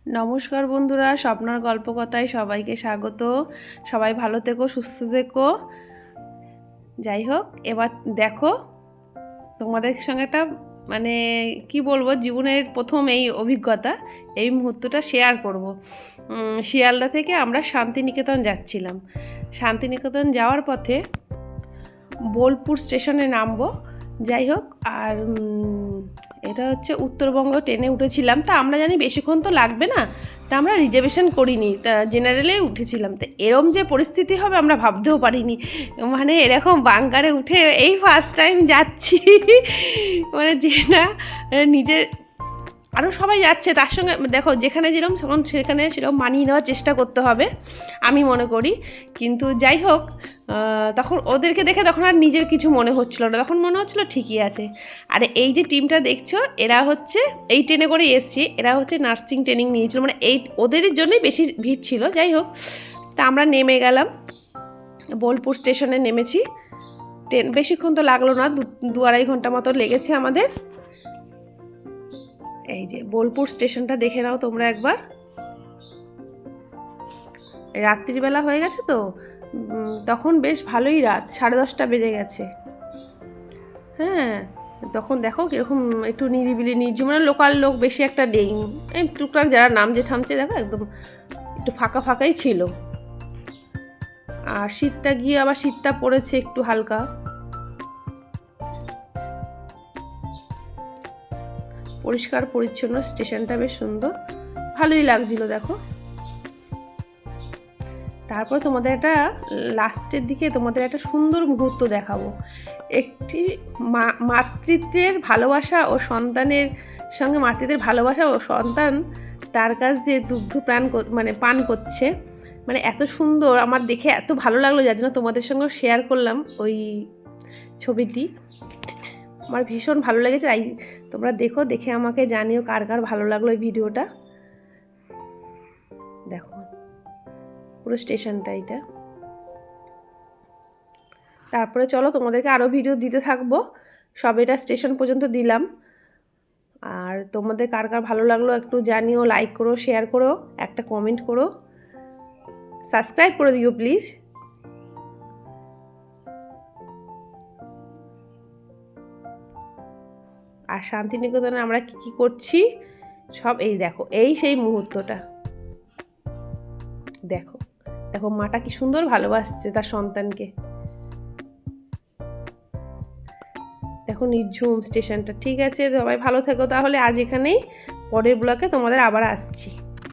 নমস্কার বন্ধুরা, স্বপ্নার গল্পকথায় সবাইকে স্বাগত। সবাই ভালো থেকো, সুস্থ থেকো। যাই হোক, এবার দেখো তোমাদের সঙ্গে একটা কি বলবো, জীবনের প্রথম এই অভিজ্ঞতা, এই মুহূর্তটা শেয়ার করব। শিয়ালদা থেকে আমরা শান্তিনিকেতন যাচ্ছিলাম। শান্তিনিকেতন যাওয়ার পথে বোলপুর স্টেশনে নামবো। যাই হোক, আর এটা হচ্ছে উত্তরবঙ্গ ট্রেনে উঠেছিলাম। তা আমরা জানি বেশিক্ষণ তো লাগবে না, তা আমরা রিজার্ভেশন করিনি, তা জেনারেলেই উঠেছিলাম। তো এরম যে পরিস্থিতি হবে আমরা ভাবতেও পারিনি। এরকম বাঙ্কারে উঠে এই ফার্স্ট টাইম যাচ্ছি। যেটা নিজের, আরও সবাই যাচ্ছে তার সঙ্গে, দেখো যেখানে যেরকম সেখানে সেরকম মানিয়ে নেওয়ার চেষ্টা করতে হবে আমি মনে করি। কিন্তু যাই হোক, তখন ওদেরকে দেখে তখন আর নিজের কিছু মনে হচ্ছিল না, তখন মনে হচ্ছিলো ঠিকই আছে। আর এই যে টিমটা দেখছো, এরা হচ্ছে এই ট্রেনে করে এসছি, এরা হচ্ছে নার্সিং ট্রেনিং নিয়েছিল, এই ওদের জন্যই বেশি ভিড় ছিল। যাই হোক, তা আমরা নেমে গেলাম, বোলপুর স্টেশনে নেমেছি। ট্রেন বেশিক্ষণ তো লাগলো না, দু আড়াই ঘন্টা মতো লেগেছে আমাদের। এই যে বোলপুর স্টেশনটা দেখে নাও তোমরা একবার। রাত্রিবেলা হয়ে গেছে তো, তখন বেশ ভালোই রাত, 10:30 বেজে গেছে। হ্যাঁ, তখন দেখো কীরকম একটু নিরিবিলি নির্জন, লোকাল লোক বেশি একটা নেই, এই টুকটাক যারা নামছে ঠামছে, দেখো একদম একটু ফাঁকা ফাঁকাই ছিল। আর শীতটা গিয়ে আবার শীতটা পড়েছে একটু হালকা। পরিষ্কার পরিচ্ছন্ন, স্টেশনটা বেশ সুন্দর, ভালোই লাগছিল দেখো। তারপর তোমাদের একটা লাস্টের দিকে তোমাদের একটা সুন্দর মুহূর্ত দেখাবো। একটি মাতৃত্বের ভালোবাসা ও সন্তানের সঙ্গে, মাতৃত্বের ভালোবাসা ও সন্তান তার কাছ দিয়ে দুগ্ধ পান করছে। এত সুন্দর, আমার দেখে এত ভালো লাগলো, যার জন্য তোমাদের সঙ্গে শেয়ার করলাম ওই ছবিটি। আমার ভীষণ ভালো লেগেছে, তাই তোমরা দেখো, দেখে আমাকে জানিও কার কার ভালো লাগলো এই ভিডিওটা। দেখো পুরো স্টেশনটা এটা। তারপরে চলো তোমাদেরকে আরও ভিডিও দিতে থাকবো, সব এটা স্টেশন পর্যন্ত দিলাম। আর তোমাদের কার কার ভালো লাগলো একটু জানিও, লাইক করো, শেয়ার করো, একটা কমেন্ট করো, সাবস্ক্রাইব করে দিও প্লিজ। আর শান্তিনিকেতনে আমরা কি কি করছি সব এই দেখো, এই সেই মুহূর্তটা দেখো। দেখো মাটা কি সুন্দর ভালোবাসছে তার সন্তানকে। দেখো নির্ঝুম স্টেশনটা। ঠিক আছে, সবাই ভালো থেকো তাহলে, আজ এখানেই, পরের ব্লগে তোমাদের আবার আসছি।